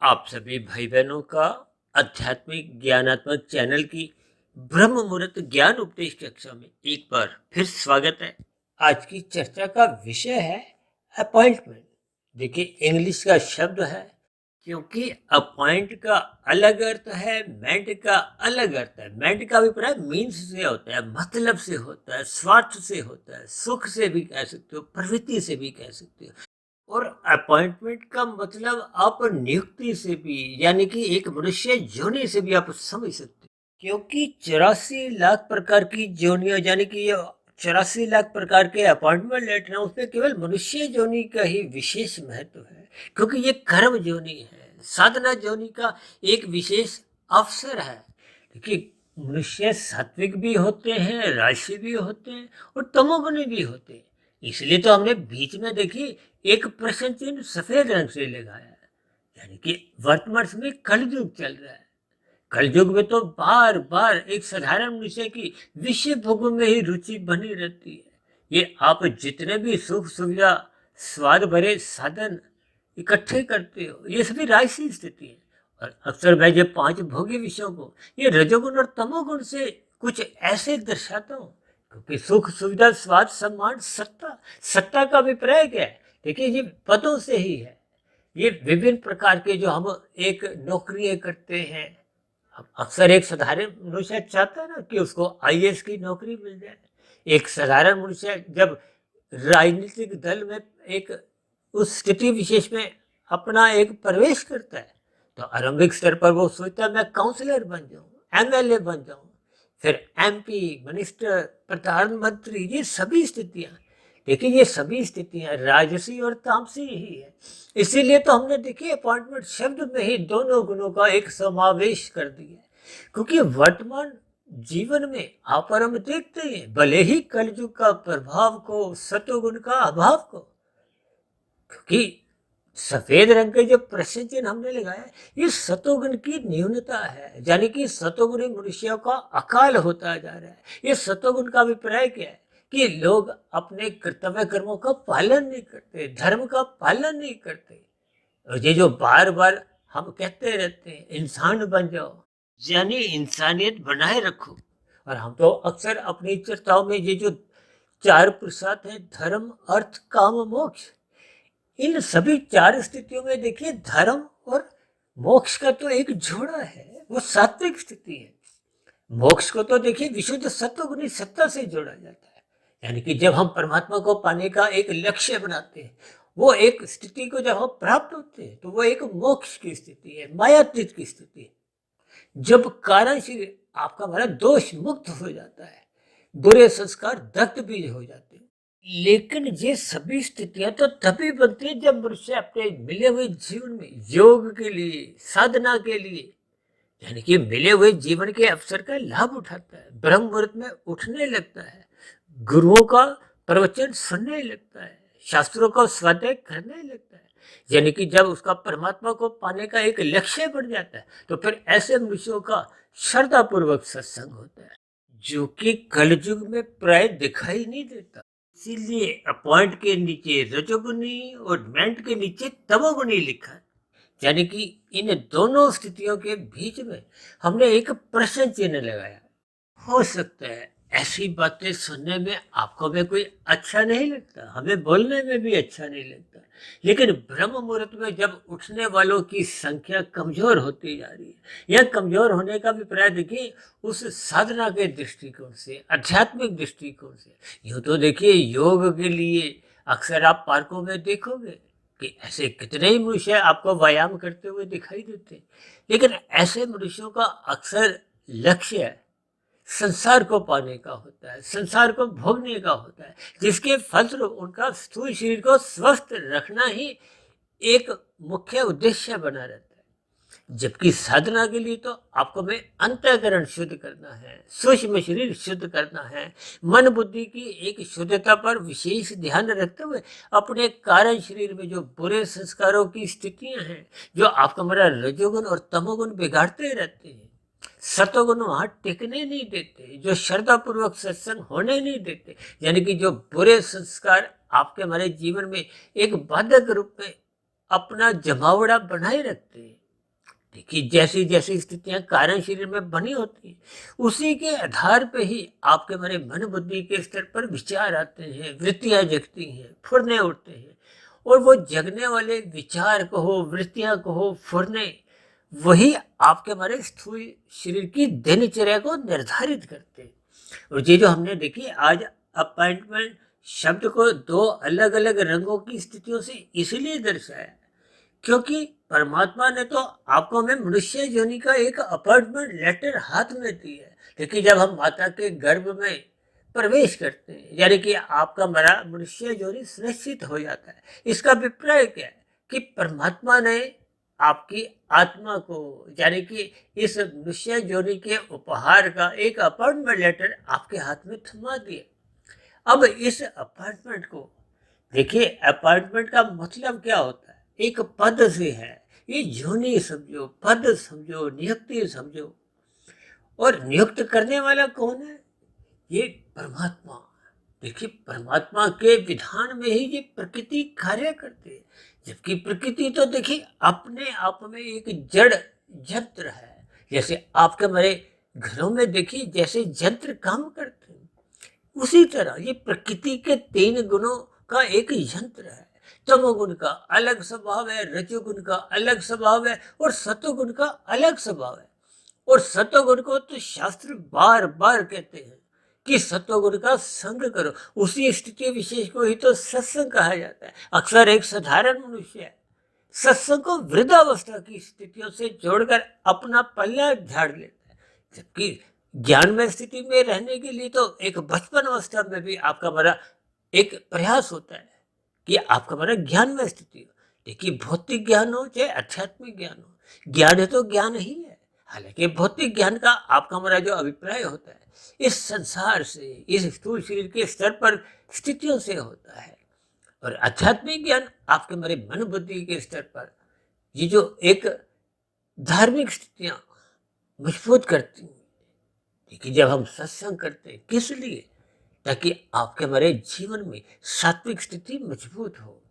आप सभी भाई बहनों का आध्यात्मिक ज्ञानात्मक चैनल की ब्रह्म मुहूर्त ज्ञान उपदेश कक्षा में एक बार फिर स्वागत है। आज की चर्चा का विषय है अपॉइंटमेंट। देखिए, इंग्लिश का शब्द है, क्योंकि अपॉइंट का अलग अर्थ है, मेंट का अलग अर्थ है। मेंट का अभिप्राय मीन्स से होता है, मतलब से होता है, स्वार्थ से होता है, सुख से भी कह सकते हो, प्रवृत्ति से भी कह सकते हो। और अपॉइंटमेंट का मतलब आप नियुक्ति से भी, यानी कि एक मनुष्य जोनी से भी आप समझ सकते हो, क्योंकि 84 लाख प्रकार की जोनियां, यानी कि ये 84 लाख प्रकार के अपॉइंटमेंट लेटर हैं, उसमें केवल मनुष्य जोनी का ही विशेष महत्व है, क्योंकि ये कर्म जोनी है, साधना जोनी का एक विशेष अवसर है। क्योंकि मनुष्य सात्विक भी होते हैं, राशि भी होते हैं और तमोगुणी भी होते हैं। इसलिए तो हमने बीच में देखी एक प्रश्न चिन्ह सफेद रंग से लगाया है, यानी कि वर्तमान समय कलयुग चल रहा है। कलयुग में तो बार बार एक साधारण मनुष्य की विषय भोगों में ही रुचि बनी रहती है। ये आप जितने भी सुख सुविधा स्वाद भरे साधन इकट्ठे करते हो, ये सभी राजसी स्थिति है। और अक्सर मैं जब 5 भोगी विषयों को ये रजोगुण और तमोगुण से कुछ ऐसे दर्शाता हूँ, क्योंकि सुख सुविधा स्वाद सम्मान सत्ता, सत्ता का अभिप्राय क्या है? देखिए, ये पदों से ही है। ये विभिन्न प्रकार के जो हम एक नौकरियां करते हैं, अब अक्सर एक साधारण मनुष्य चाहता है ना कि उसको आईएएस की नौकरी मिल जाए। एक साधारण मनुष्य जब राजनीतिक दल में एक उस स्थिति विशेष में अपना एक प्रवेश करता है, तो आरंभिक स्तर पर वो सोचता है मैं काउंसलर बन जाऊं, एमएलए बन जाऊं, फिर एमपी, मिनिस्टर, प्रधानमंत्री। ये सभी स्थितियां, देखिए, ये सभी स्थितियां राजसी और तामसी ही है। इसीलिए तो हमने देखिए अपॉइंटमेंट शब्द में ही दोनों गुणों का एक समावेश कर दिया है। क्योंकि वर्तमान जीवन में आप और हम देखते हैं, भले ही कलयुग का प्रभाव को, सतोगुण का अभाव को, क्योंकि सफेद रंग के जो प्रश्न चिन्ह हमने लगाया है, ये सतोगुण की न्यूनता है, यानी कि सतोगुणी मनुष्यों का अकाल होता जा रहा है। ये सतोगुण का अभिप्राय क्या है कि लोग अपने कर्तव्य कर्मों का पालन नहीं करते, धर्म का पालन नहीं करते। और ये जो बार बार हम कहते रहते हैं इंसान बन जाओ, यानी इंसानियत बनाए रखो। और हम तो अक्सर अपनी चर्चाओं में ये जो 4 पुरुषार्थ है, धर्म अर्थ काम मोक्ष, इन सभी 4 स्थितियों में देखिए धर्म और मोक्ष का तो एक जोड़ा है, वो सात्विक स्थिति है। मोक्ष को तो देखिए विशुद्ध सत्वगुणी सत्ता से जोड़ा जाता है, यानी कि जब हम परमात्मा को पाने का एक लक्ष्य बनाते हैं, वो एक स्थिति को जब हम प्राप्त होते हैं, तो वो एक मोक्ष की स्थिति है, मायातीत की स्थिति है। जब कारण से आपका हमारा दोष मुक्त हो जाता है, बुरे संस्कार दग्ध बीज हो जाते हैं। लेकिन ये सभी स्थितियां तो तभी बनती है जब मनुष्य अपने मिले हुए जीवन में योग के लिए, साधना के लिए, यानी कि मिले हुए जीवन के अवसर का लाभ उठाता है, ब्रह्म मुहूर्त में उठने लगता है, गुरुओं का प्रवचन सुनने लगता है, शास्त्रों का स्वाध्याय करने लगता है, यानी कि जब उसका परमात्मा को पाने का एक लक्ष्य बन जाता है, तो फिर ऐसे मनुष्यों का श्रद्धा पूर्वक सत्संग होता है, जो कि कलयुग में प्राय दिखाई नहीं देता। इसीलिए अपॉइंट के नीचे रजोगुनी और मेंट के नीचे तमोगुनी लिखा है, यानी कि इन दोनों स्थितियों के बीच में हमने एक प्रश्न चिन्ह लगाया। हो सकता है ऐसी बातें सुनने में आपको में कोई अच्छा नहीं लगता, हमें बोलने में भी अच्छा नहीं लगता, लेकिन ब्रह्म मुहूर्त में जब उठने वालों की संख्या कमजोर होती जा रही है, यह कमजोर होने का भी प्राय देखिए उस साधना के दृष्टिकोण से, आध्यात्मिक दृष्टिकोण से। यूं तो देखिए योग के लिए अक्सर आप पार्कों में देखोगे कि ऐसे कितने ही मनुष्य आपको व्यायाम करते हुए दिखाई देते हैं, लेकिन ऐसे मनुष्यों का अक्सर लक्ष्य है संसार को पाने का होता है, संसार को भोगने का होता है, जिसके फलस्वरूप उनका स्थूल शरीर को स्वस्थ रखना ही एक मुख्य उद्देश्य बना रहता है। जबकि साधना के लिए तो आपको में अंतःकरण शुद्ध करना है, सूक्ष्म शरीर शुद्ध करना है, मन बुद्धि की एक शुद्धता पर विशेष ध्यान रखते हुए अपने कारण शरीर में जो बुरे संस्कारों की स्थितियां हैं, जो आपका हमारा रजोगुण और तमोगुण बिगाड़ते रहते हैं, सतोगुण वहां टिकने नहीं देते, जो श्रद्धा पूर्वक सत्संग होने नहीं देते, यानी कि जो बुरे संस्कार आपके हमारे जीवन में एक बाधक रूप में अपना जमावड़ा बनाए रखते हैं, देखिए जैसी जैसी स्थितियां कारण शरीर में बनी होती है, उसी के आधार पे ही आपके हमारे मन बुद्धि के स्तर पर विचार आते हैं, वृत्तियां जगती हैं, फुरने उठते हैं। और वो जगने वाले विचार कहो, वृत्तियां कहो, फुरने, वही आपके हमारे स्थूल शरीर की दिनचर्या को निर्धारित करते हैं। और ये जो हमने देखी आज अपॉइंटमेंट शब्द को दो अलग अलग रंगों की स्थितियों से इसलिए दर्शाया क्योंकि परमात्मा ने तो आपको हमें मनुष्य योनि का एक अपॉइंटमेंट लेटर हाथ में दी है। लेकिन जब हम माता के गर्भ में प्रवेश करते हैं, यानी कि आपका मरा मनुष्य योनि सुनिश्चित हो जाता है। इसका अभिप्राय क्या है कि परमात्मा ने आपकी आत्मा को, यानी कि इस मनुष्य योनि के उपहार का एक अपॉइंटमेंट लेटर आपके हाथ में थमा दिया। अब इस अपॉइंटमेंट को देखिए, अपॉइंटमेंट का मतलब क्या होता है? एक पद से है। ये योनि समझो, पद समझो, नियुक्ति समझो। और नियुक्त करने वाला कौन है? ये परमात्मा। देखिए परमात्मा के विधान में ही ये प्रकृति कार्य करती है, जबकि प्रकृति तो देखिए अपने आप में एक जड़ यंत्र है। जैसे आपके हमारे घरों में देखिए जैसे यंत्र काम करते हैं, उसी तरह ये प्रकृति के 3 गुणों का एक यंत्र है। तमोगुण का अलग स्वभाव है, रजोगुण का अलग स्वभाव है और सतोगुण का अलग स्वभाव है। और सतोगुण को तो शास्त्र बार बार कहते हैं कि सतोगुण का संग करो। उसी स्थिति विशेष को ही तो सत्संग कहा जाता है। अक्सर एक साधारण मनुष्य है सत्संग को वृद्धावस्था की स्थितियों से जोड़कर अपना पल्ला झाड़ लेता है, जबकि ज्ञान में स्थिति में रहने के लिए तो एक बचपन अवस्था में भी आपका बड़ा एक प्रयास होता है कि आपका हमारा ज्ञान में स्थिति हो। देखिए भौतिक ज्ञान हो चाहे आध्यात्मिक ज्ञान हो, ज्ञान है तो ज्ञान ही है। हालांकि भौतिक ज्ञान का आपका हमारा जो अभिप्राय होता है इस संसार से, इस स्थूल शरीर के स्तर पर स्थितियों से होता है। और आध्यात्मिक ज्ञान आपके हमारे मन बुद्धि के स्तर पर ये जो एक धार्मिक स्थितियां मजबूत करती हैं। देखिए जब हम सत्संग करते हैं किस लिए? ताकि आपके हमारे जीवन में सात्विक स्थिति मजबूत हो।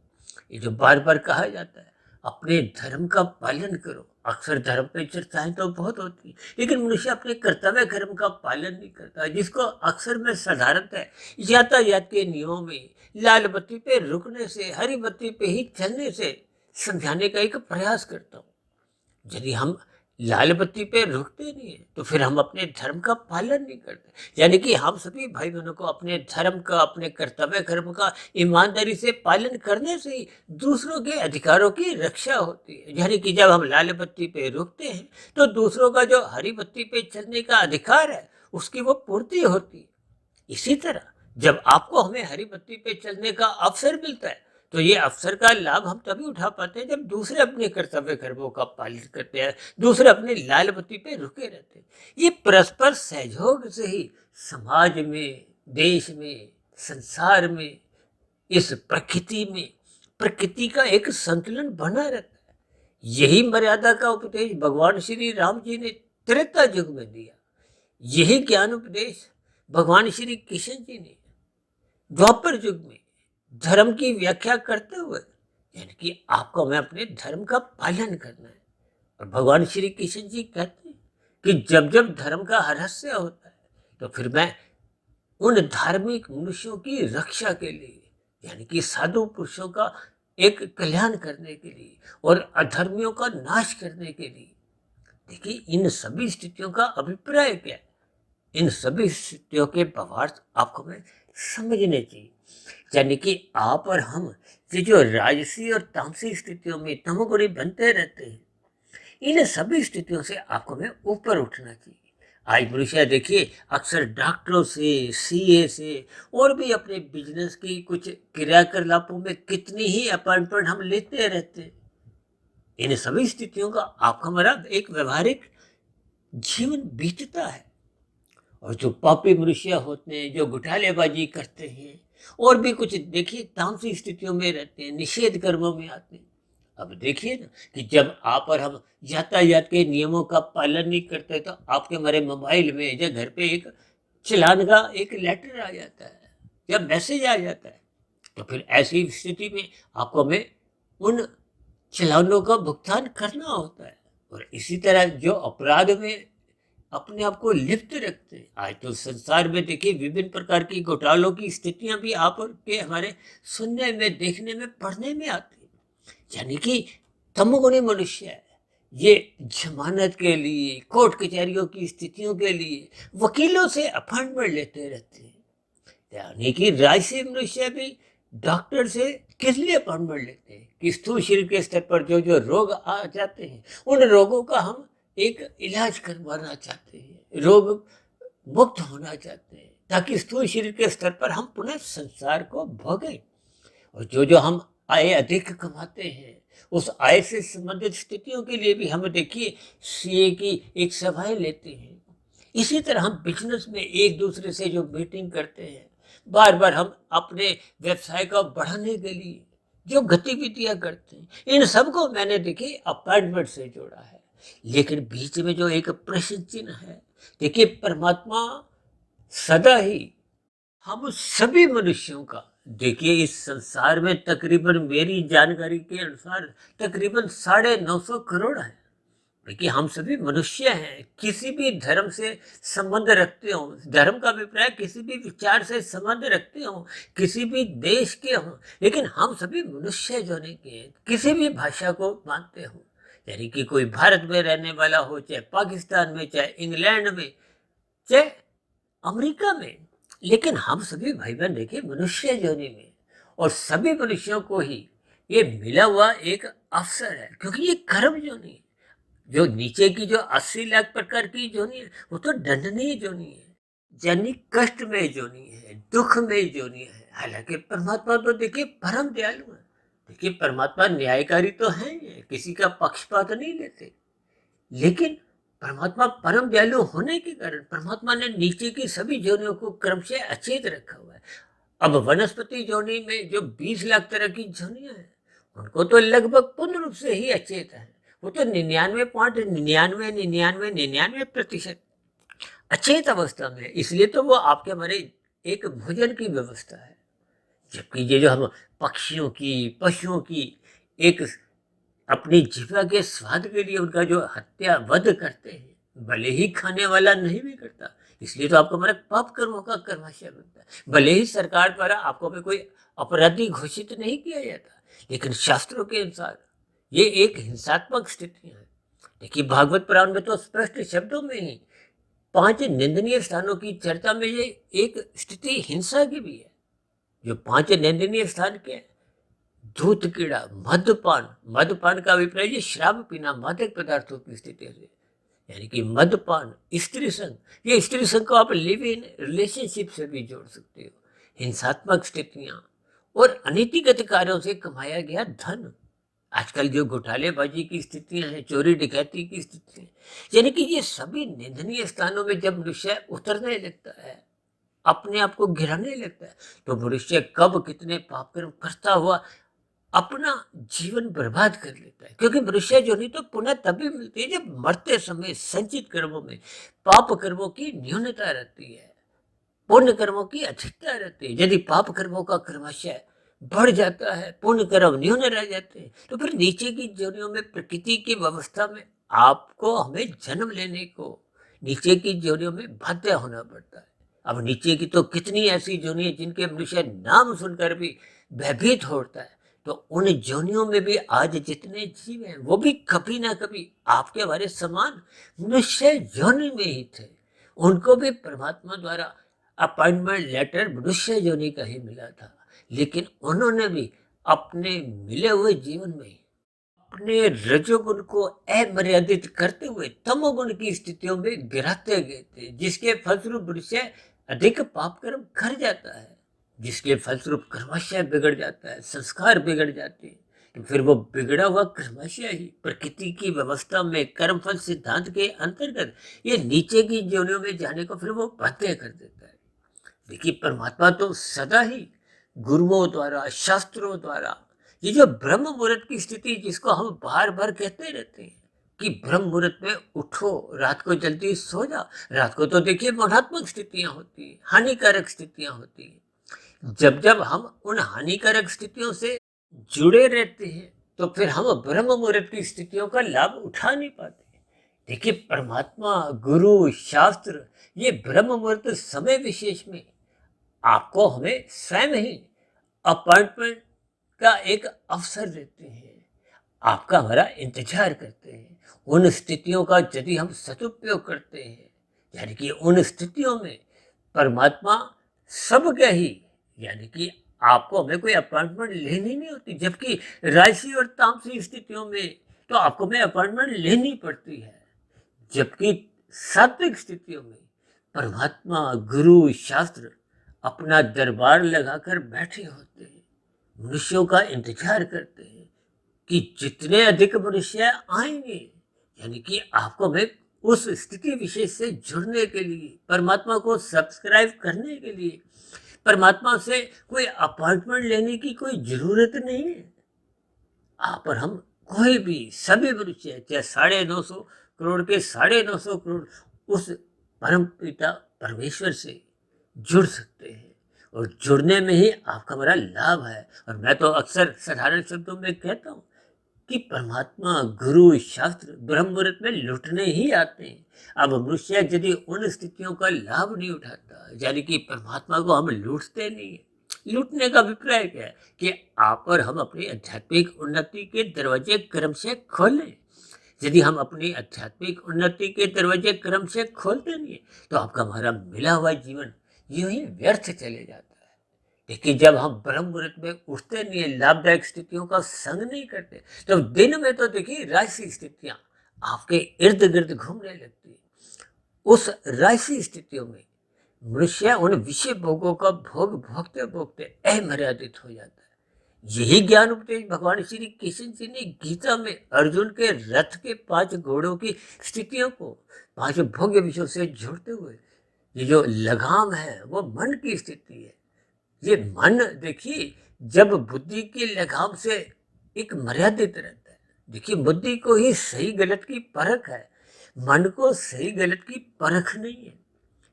ये जो बार बार कहा जाता है अपने धर्म का पालन करो। अक्सर धर्म पे चर्चाएं तो बहुत होती है, लेकिन मनुष्य अपने कर्तव्य धर्म का पालन नहीं करता, जिसको अक्सर में साधारणतः यातायात के नियमों में लाल बत्ती पे रुकने से, हरी बत्ती पे ही चलने से समझाने का एक प्रयास करता हूँ। यदि हम लाल बत्ती पे रुकते नहीं है तो फिर हम अपने धर्म का पालन नहीं करते। यानी कि हम सभी भाई बहनों को अपने धर्म का, अपने कर्तव्य कर्म का ईमानदारी से पालन करने से ही दूसरों के अधिकारों की रक्षा होती है। यानी कि जब हम लाल बत्ती पे रुकते हैं तो दूसरों का जो हरी बत्ती पे चलने का अधिकार है उसकी वो पूर्ति होती है। इसी तरह जब आपको हमें हरी बत्ती पे चलने का अवसर मिलता है तो ये अवसर का लाभ हम तभी उठा पाते हैं जब दूसरे अपने कर्तव्य कर्मों का पालन करते हैं, दूसरे अपने लाल बत्ती पे रुके रहते हैं। ये परस्पर सहयोग से ही समाज में, देश में, संसार में, इस प्रकृति में, प्रकृति का एक संतुलन बना रहता है। यही मर्यादा का उपदेश भगवान श्री राम जी ने त्रेता युग में दिया। यही ज्ञान उपदेश भगवान श्री कृष्ण जी ने द्वापर युग में धर्म की व्याख्या करते हुए, यानी कि आपको हमें अपने धर्म का पालन करना है। और भगवान श्री कृष्ण जी कहते हैं कि जब जब धर्म का रहस्य होता है तो फिर मैं उन धार्मिक मनुष्यों की रक्षा के लिए, यानी कि साधु पुरुषों का एक कल्याण करने के लिए और अधर्मियों का नाश करने के लिए। देखिए इन सभी स्थितियों का अभिप्राय क्या है? इन सभी स्थितियों के भावार्थ आपको हमें समझने चाहिए। यानी कि आप और हम ये जो राजसी और तामसी स्थितियों में तमोगुणी बनते रहते हैं, इन सभी स्थितियों से आपको हमें ऊपर उठना चाहिए। आज मनुष्य देखिए अक्सर डॉक्टरों से, सीए से और भी अपने बिजनेस की कुछ क्रियाकलापों में कितनी ही अपॉइंटमेंट हम लेते रहते हैं। इन सभी स्थितियों का आपका हमारा एक व्यवहारिक जीवन बीतता है। और जो पापी मनुष्य होते हैं, जो घुटालेबाजी करते हैं और भी कुछ देखिए तामसी स्थितियों में रहते हैं, निषेध कर्मों में आते हैं। अब देखिए ना कि जब आप और हम यातायात के नियमों का पालन नहीं करते तो आपके हमारे मोबाइल में या घर पे एक चलान का एक लेटर आ जाता है या मैसेज आ जाता है, तो फिर ऐसी स्थिति में आपको हमें उन चलानों का भुगतान करना होता है। और इसी तरह जो अपराध में अपने आप को लिप्त रखते हैं, आज तो संसार में देखिए विभिन्न प्रकार की घोटालों की स्थितियां भी आप और के हमारे सुनने में, देखने में, पढ़ने में आती है। यानी कि तमोगुणी मनुष्य है, ये जमानत के लिए, कोर्ट कचहरियों की स्थितियों के लिए वकीलों से अपॉइंटमेंट लेते रहते हैं। यानी कि राजसी मनुष्य भी डॉक्टर से किस लिए अपॉइंटमेंट लेते हैं कि स्थूल शरीर के स्तर पर जो जो रोग आ जाते हैं, उन रोगों का हम एक इलाज करवाना चाहते हैं, रोग मुक्त होना चाहते हैं, ताकि स्थूल शरीर के स्तर पर हम पुनः संसार को भोगें। और जो जो हम आय अधिक कमाते हैं, उस आय से संबंधित स्थितियों के लिए भी हम देखिए सीए की एक सभाएं लेते हैं। इसी तरह हम बिजनेस में एक दूसरे से जो मीटिंग करते हैं, बार बार हम अपने व्यवसाय को बढ़ाने के लिए जो गतिविधियां करते हैं, इन सबको मैंने देखिए अपॉइंटमेंट से जोड़ा है। लेकिन बीच में जो एक प्रश्न चिन्ह है, देखिए परमात्मा सदा ही हम सभी मनुष्यों का, देखिए इस संसार में तकरीबन मेरी जानकारी के अनुसार तकरीबन 950 करोड़ है। देखिए हम सभी मनुष्य हैं, किसी भी धर्म से संबंध रखते हो, धर्म का अभिप्राय किसी भी विचार से संबंध रखते हो, किसी भी देश के हो, लेकिन हम सभी मनुष्य जोने के हैं, किसी भी भाषा को मानते हो। यानी कि कोई भारत में रहने वाला हो, चाहे पाकिस्तान में, चाहे इंग्लैंड में, चाहे अमेरिका में, लेकिन हम सभी भाई बहन देखिए मनुष्य जोनी में, और सभी मनुष्यों को ही ये मिला हुआ एक अवसर है, क्योंकि ये कर्म जोनी है। जो नीचे की जो 80 लाख प्रकार की जोनी है, वो तो दंडनीय जोनी है, यानी कष्ट में जोनी है, दुख में जोनी है। हालांकि परमात्मा तो देखिए परम दयालु है। देखिए परमात्मा न्यायकारी तो है, किसी का पक्षपात नहीं लेते, लेकिन परमात्मा परम दयालु होने के कारण परमात्मा ने नीचे की सभी जोनियों को क्रमशः अचेत रखा हुआ है। अब वनस्पति जोनी में जो 20 लाख तरह की जोनियां हैं, उनको तो लगभग पूर्ण रूप से ही अचेत है। वो तो 99.999999% अचेत अवस्था में है, इसलिए तो वो आपके हमारे एक भोजन की व्यवस्था है। जबकि ये जो हम पक्षियों की, पशुओं की एक अपनी जीवा के स्वाद के लिए उनका जो हत्या वध करते हैं, भले ही खाने वाला नहीं भी करता, इसलिए तो आपको हमारे पाप कर्मों का कर्माशय बनता है। भले ही सरकार द्वारा आपको भी कोई अपराधी घोषित नहीं किया जाता, लेकिन शास्त्रों के अनुसार ये एक हिंसात्मक स्थिति है। देखिए भागवत पुराण में तो स्पष्ट शब्दों में ही 5 निंदनीय स्थानों की चर्चा में ये एक स्थिति हिंसा की भी है। जो 5 निंदनीय स्थान के हैं, धूत कीड़ा, मद्यपान, मद्यपान का अभिप्राय ये शराब पीना, मादक पदार्थों की स्थिति से, यानी कि मद्यपान, स्त्री संग, ये स्त्री संग को आप लिव इन रिलेशनशिप से भी जोड़ सकते हो। हिंसात्मक स्थितियां और अनीतिगत कार्यों से कमाया गया धन, आजकल जो घोटालेबाजी की स्थितियां हैं, चोरी डकैती की स्थितियां, यानी कि ये सभी निंदनीय स्थानों में जब मनुष्य उतरने लगता है, अपने आप को गिराने लगता है, तो मनुष्य कब कितने पाप कर्म करता हुआ अपना जीवन बर्बाद कर लेता है। क्योंकि मनुष्य जो नहीं तो पुनः तभी मिलती है जब मरते समय संचित कर्मों में पाप कर्मों की न्यूनता रहती है, पुण्य कर्मों की अधिकता रहती है। यदि पाप कर्मों का क्रमशः बढ़ जाता है, पुण्य कर्म न्यून रह जाते हैं, तो फिर नीचे की जोनियों में, प्रकृति की व्यवस्था में आपको, हमें जन्म लेने को नीचे की जोनियों में बाध्य होना पड़ता है। अब नीचे की तो कितनी ऐसी जोनी है जिनके मनुष्य नाम सुनकर भी भयभीत होता है। तो उन जोनियों में भी आज जितने जीव हैं, वो भी कभी ना कभी आपके हमारे समान मनुष्य योनि में ही थे। उनको भी परमात्मा द्वारा अपॉइंटमेंट लेटर मनुष्य योनि का ही मिला था, लेकिन उन्होंने भी अपने मिले हुए जीवन में अपने रजोगुण को अमर्यादित करते हुए तमोगुण की स्थितियों में गिराते गए थे, जिसके फलस्वरूप मनुष्य अधिक पाप कर्म कर जाता है, जिसके फलस्वरूप कर्माशय बिगड़ जाता है, संस्कार बिगड़ जाते हैं। तो फिर वो बिगड़ा हुआ कर्माशय ही प्रकृति की व्यवस्था में कर्मफल सिद्धांत के अंतर्गत ये नीचे की जोनियों में जाने को फिर वो बाध्य कर देता है। देखिए परमात्मा तो सदा ही गुरुओं द्वारा, शास्त्रों द्वारा, ये जो ब्रह्म मुहूर्त की स्थिति जिसको हम बार बार कहते रहते हैं कि ब्रह्म मुहूर्त में उठो, रात को जल्दी सो जाओ। रात को तो देखिए मरणात्मक स्थितियां होती है, हानिकारक स्थितियां होती है। जब जब हम उन हानिकारक स्थितियों से जुड़े रहते हैं, तो फिर हम ब्रह्म मुहूर्त की स्थितियों का लाभ उठा नहीं पाते। देखिए, परमात्मा, गुरु, शास्त्र, ये ब्रह्म मुहूर्त समय विशेष में आपको हमें स्वयं ही अपॉइंटमेंट का एक अवसर देते हैं, आपका हमारा इंतजार करते हैं। उन स्थितियों का यदि हम सदुपयोग करते हैं, यानी कि उन स्थितियों में परमात्मा सबके ही, यानी कि आपको हमें कोई अपॉइंटमेंट लेनी नहीं होती, जबकि राशि और तामसी स्थितियों में तो आपको हमें अपॉइंटमेंट लेनी पड़ती है। जबकि सात्विक स्थितियों में परमात्मा, गुरु, शास्त्र अपना दरबार लगाकर बैठे होते हैं, मनुष्यों का इंतजार करते हैं कि जितने अधिक मनुष्य आएंगे, यानी कि आपको हमें उस स्थिति विशेष से जुड़ने के लिए, परमात्मा को सब्सक्राइब करने के लिए परमात्मा से कोई अपॉइंटमेंट लेने की कोई जरूरत नहीं है। आप और हम, कोई भी, सभी मनुष्य, चाहे 950 करोड़ के 950 करोड़, उस परम पिता परमेश्वर से जुड़ सकते हैं। और जुड़ने में ही आपका बड़ा लाभ है। और मैं तो अक्सर साधारण शब्दों में कहता हूँ कि परमात्मा, गुरु, शास्त्र ब्रह्म मुहूर्त में लुटने ही आते हैं। अब मनुष्य यदि उन स्थितियों का लाभ नहीं उठाता, यानी कि परमात्मा को हम लूटते नहीं है। लूटने का अभिप्राय क्या है कि आप और हम अपनी आध्यात्मिक उन्नति के दरवाजे क्रम से खोलें। यदि हम अपनी आध्यात्मिक उन्नति के दरवाजे क्रम से खोलते नहीं, तो आपका हमारा मिला हुआ जीवन यूं ही व्यर्थ चले जाता है। लेकिन जब हम ब्रह्म मुहूर्त में उठते नहीं है, लाभदायक स्थितियों का संग नहीं करते, तो दिन में तो देखिए राशि स्थितियां आपके इर्द गिर्द घूमने लगती है। उस राशि स्थितियों में मनुष्य उन विषय भोगों का भोग भोगते भोगते अमर्यादित हो जाता है। यही ज्ञान उपदेश भगवान श्री कृष्ण जी ने गीता में अर्जुन के रथ के 5 घोड़ों की स्थितियों को 5 भोग्य विषयों से जोड़ते हुए, ये जो लगाम है वो मन की स्थिति है। ये मन देखिए, जब बुद्धि की लगाम से एक मर्यादित रहता है, देखिए बुद्धि को ही सही गलत की परख है, मन को सही गलत की परख नहीं है।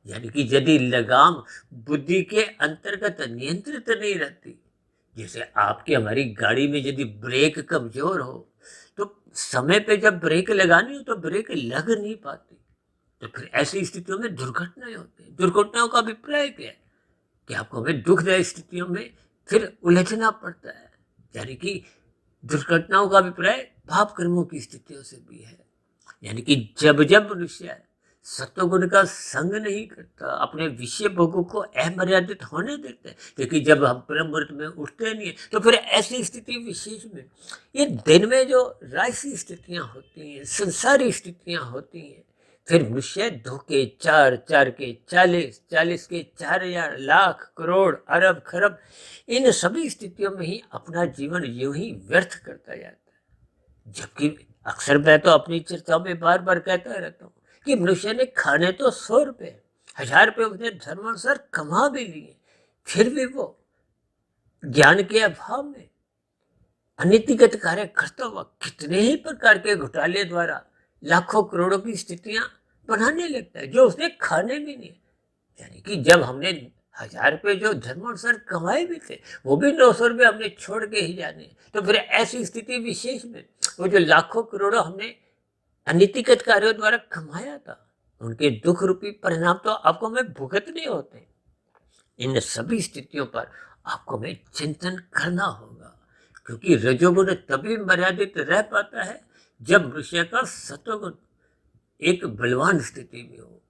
यानी कि यदि लगाम बुद्धि के अंतर्गत नियंत्रित नहीं रहती, जैसे आपकी हमारी गाड़ी में यदि ब्रेक कमजोर हो, तो समय पे जब ब्रेक लगानी हो तो ब्रेक लग नहीं पाती, तो फिर ऐसी स्थितियों में दुर्घटनाएं होती हैं। दुर्घटनाओं का अभिप्राय क्या है कि आपको हमें दुखदायी स्थितियों में फिर उलझना पड़ता है। यानी कि दुर्घटनाओं का अभिप्राय पाप कर्मों की स्थितियों से भी है। यानी कि जब जब मनुष्य सत्वगुण का संग नहीं करता, अपने विषय भोगों को अमर्यादित होने देते हैं, क्योंकि जब हम ब्रह्म मुहूर्त में उठते नहीं है, तो फिर ऐसी स्थिति विशेष में, ये दिन में जो राशि स्थितियां होती हैं, संसारी स्थितियां होती हैं, फिर मनुष्य 2 के 4, 4 के 40, 40 के 4,000, लाख, करोड़, अरब, खरब, इन सभी स्थितियों में ही अपना जीवन यूं ही व्यर्थ करता जाता है। जबकि अक्सर मैं तो अपनी चर्चाओं में बार बार कहता रहता हूँ कि मनुष्य ने खाने तो 100 रुपए, 1000 रुपए उसने धर्मानुसार कमा भी लिए, फिर भी वो ज्ञान के अभाव में अनीतिगत कार्य करता हुआ कितने ही प्रकार के घोटाले द्वारा लाखों करोड़ों की स्थितियां बनाने लगता है, जो उसने खाने भी नहीं। यानी कि जब हमने 1000 रुपये जो धर्मानुसार कमाए भी थे, वो भी 900 रुपये हमने छोड़ के ही जाने, तो फिर ऐसी स्थिति विशेष में वो जो लाखों करोड़ों हमने अनीतिगत कार्यों द्वारा कमाया था, उनके दुख रूपी परिणाम तो आपको हमें भुगतने होते। इन सभी स्थितियों पर आपको हमें चिंतन करना होगा, क्योंकि रजोगुण तभी मर्यादित रह पाता है जब मनुष्य का सत्वगुण एक बलवान स्थिति में हो।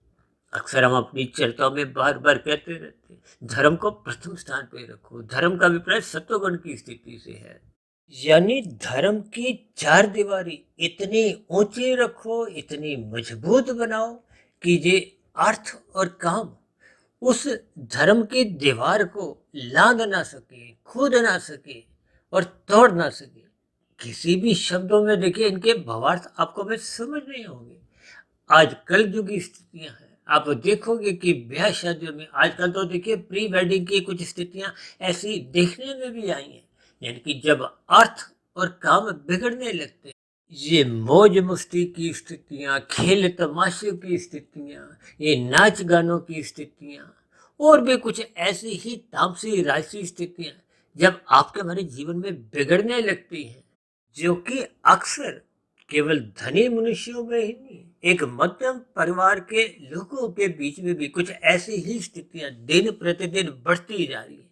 अक्सर हम अपनी चर्चाओं में बार बार कहते रहते हैं, धर्म को प्रथम स्थान पे रखो। धर्म का अभिप्राय सत्वगुण की स्थिति से है, यानी धर्म की 4 दीवारी इतनी ऊंची रखो, इतनी मजबूत बनाओ कि ये अर्थ और काम उस धर्म की दीवार को लांघ ना सके, कूद ना सके और तोड़ ना सके। किसी भी शब्दों में देखिए, इनके भावार्थ आपको में समझ नहीं होंगे। आज कल युग की स्थितियां हैं, आप देखोगे कि ब्याह शादियों में आजकल तो देखिए प्री वेडिंग की कुछ स्थितियां ऐसी देखने में भी आई हैं। यानी कि जब अर्थ और काम बिगड़ने लगते हैं, ये मौज मस्ती की स्थितियां, खेल तमाशे की स्थितियां, ये नाच गानों की स्थितियां और भी कुछ ऐसी ही तामसी राजसी स्थितियां जब आपके हमारे जीवन में बिगड़ने लगती हैं, जो कि अक्सर केवल धनी मनुष्यों में ही नहीं, एक मध्यम परिवार के लोगों के बीच में भी कुछ ऐसी ही स्थितियां दिन प्रतिदिन बढ़ती जा रही है।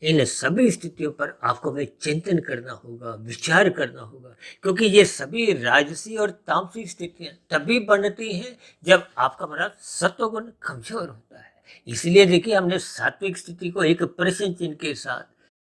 इन सभी स्थितियों पर आपको हमें चिंतन करना होगा, विचार करना होगा, क्योंकि ये सभी राजसी और तामसी स्थितियां तभी बनती हैं जब आपका हमारा सत्वगुण कमजोर होता है। इसलिए देखिए, हमने सात्विक स्थिति को एक प्रश्न चिन्ह के साथ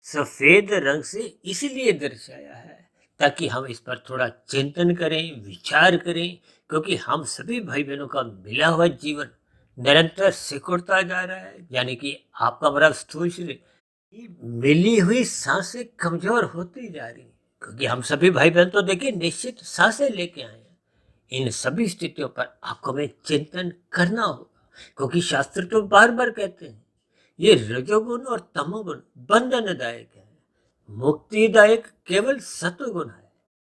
सफेद रंग से इसलिए दर्शाया है ताकि हम इस पर थोड़ा चिंतन करें, विचार करें, क्योंकि हम सभी भाई बहनों का मिला हुआ जीवन निरंतर सिकुड़ता जा रहा है। यानी कि आपका हमारा स्थूल शरीर की मिली हुई सांसें कमजोर होती जा रही हैं, क्योंकि हम सभी भाई बहन तो देखिए निश्चित सांसें लेके आए हैं। इन सभी स्थितियों पर आपको हमें चिंतन करना होगा, क्योंकि शास्त्र तो बार बार कहते हैं ये रजोगुण और तमोगुण बंधनदायक है, मुक्तिदायक केवल सत्वगुण है।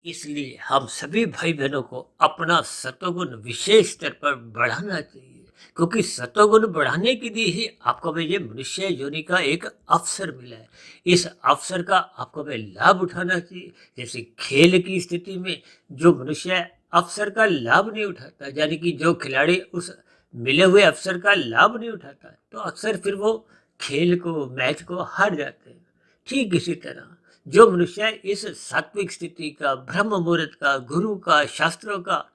इसलिए हम सभी भाई बहनों को अपना सत्वगुण विशेष स्तर पर बढ़ाना चाहिए, क्योंकि सत्वगुण बढ़ाने के लिए ही आपको हमें ये मनुष्य योनि का एक अवसर मिला है। इस अवसर का आपको हमें लाभ उठाना चाहिए। जैसे खेल की स्थिति में जो मनुष्य अवसर का लाभ नहीं उठाता, यानी कि जो खिलाड़ी उस मिले हुए अवसर का लाभ नहीं उठाता, तो अक्सर फिर वो खेल को, मैच को हार जाते हैं। ठीक इसी तरह जो मनुष्य इस सात्विक स्थिति का, ब्रह्म मुहूर्त का, गुरु का, शास्त्रों का,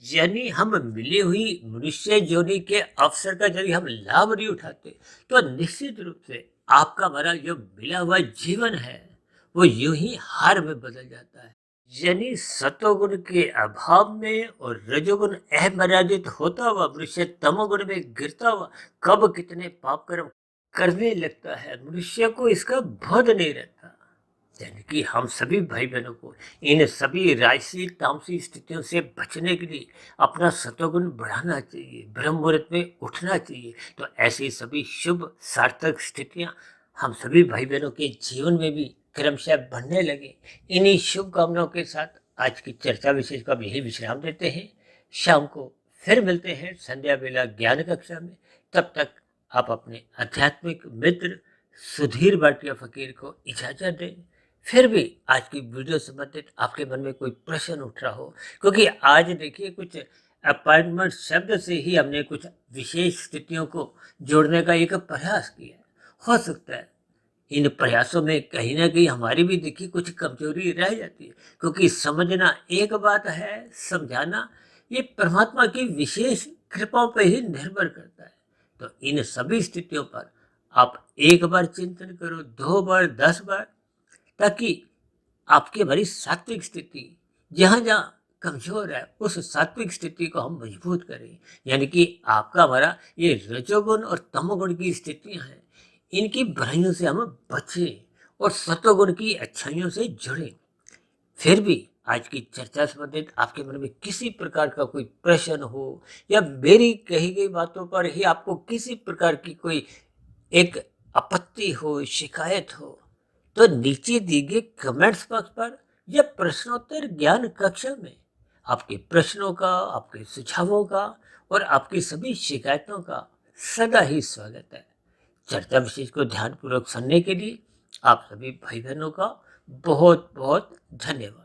यानी हम मिली हुई मनुष्य योनि के अवसर का यदि हम लाभ नहीं उठाते, तो निश्चित रूप से आपका हमारा जो मिला हुआ जीवन है वो यूं ही हार में बदल जाता है। यानी सतोगुण के अभाव में और रजोगुण अमर्यादित होता हुआ मनुष्य तमोगुण में गिरता हुआ कब कितने पाप कर्म करने लगता है, मनुष्य को इसका बोध नहीं रहता। यानी कि हम सभी भाई बहनों को इन सभी राजसी तामसी स्थितियों से बचने के लिए अपना सत्वगुण बढ़ाना चाहिए, ब्रह्म मुहूर्त में उठना चाहिए। तो ऐसी सभी शुभ सार्थक स्थितियां हम सभी भाई बहनों के जीवन में भी क्रमशः बढ़ने लगे। इन्हीं शुभकामनाओं के साथ आज की चर्चा विशेष का यही विश्राम देते हैं। शाम को फिर मिलते हैं संध्या बेला ज्ञान कक्षा में। तब तक आप अपने आध्यात्मिक मित्र सुधीर भाटिया फकीर को इजाजत दें। फिर भी आज की वीडियो संबंधित आपके मन में कोई प्रश्न उठ रहा हो, क्योंकि आज देखिए कुछ अपॉइंटमेंट शब्द से ही हमने कुछ विशेष स्थितियों को जोड़ने का एक प्रयास किया। हो सकता है इन प्रयासों में कहीं ना कहीं हमारी भी देखिए कुछ कमजोरी रह जाती है, क्योंकि समझना एक बात है, समझाना ये परमात्मा की विशेष कृपाओं पर ही निर्भर करता है। तो इन सभी स्थितियों पर आप एक बार चिंतन करो, 2 बार, 10 बार, ताकि आपकी हमारी सात्विक स्थिति जहाँ जहाँ कमजोर है उस सात्विक स्थिति को हम मजबूत करें। यानी कि आपका हमारा ये रजोगुण और तमोगुण की स्थितियां हैं, इनकी बुराइयों से हम बचें और सत्वगुण की अच्छाइयों से जुड़ें। फिर भी आज की चर्चा संबंधित आपके मन में किसी प्रकार का कोई प्रश्न हो, या मेरी कही गई बातों पर ही आपको किसी प्रकार की कोई एक आपत्ति हो, शिकायत हो, तो नीचे दिए गए कमेंट्स बॉक्स पर या प्रश्नोत्तर ज्ञान कक्षा में आपके प्रश्नों का, आपके सुझावों का और आपकी सभी शिकायतों का सदा ही स्वागत है। चर्चा विशेष को ध्यानपूर्वक सुनने के लिए आप सभी भाई बहनों का बहुत बहुत धन्यवाद।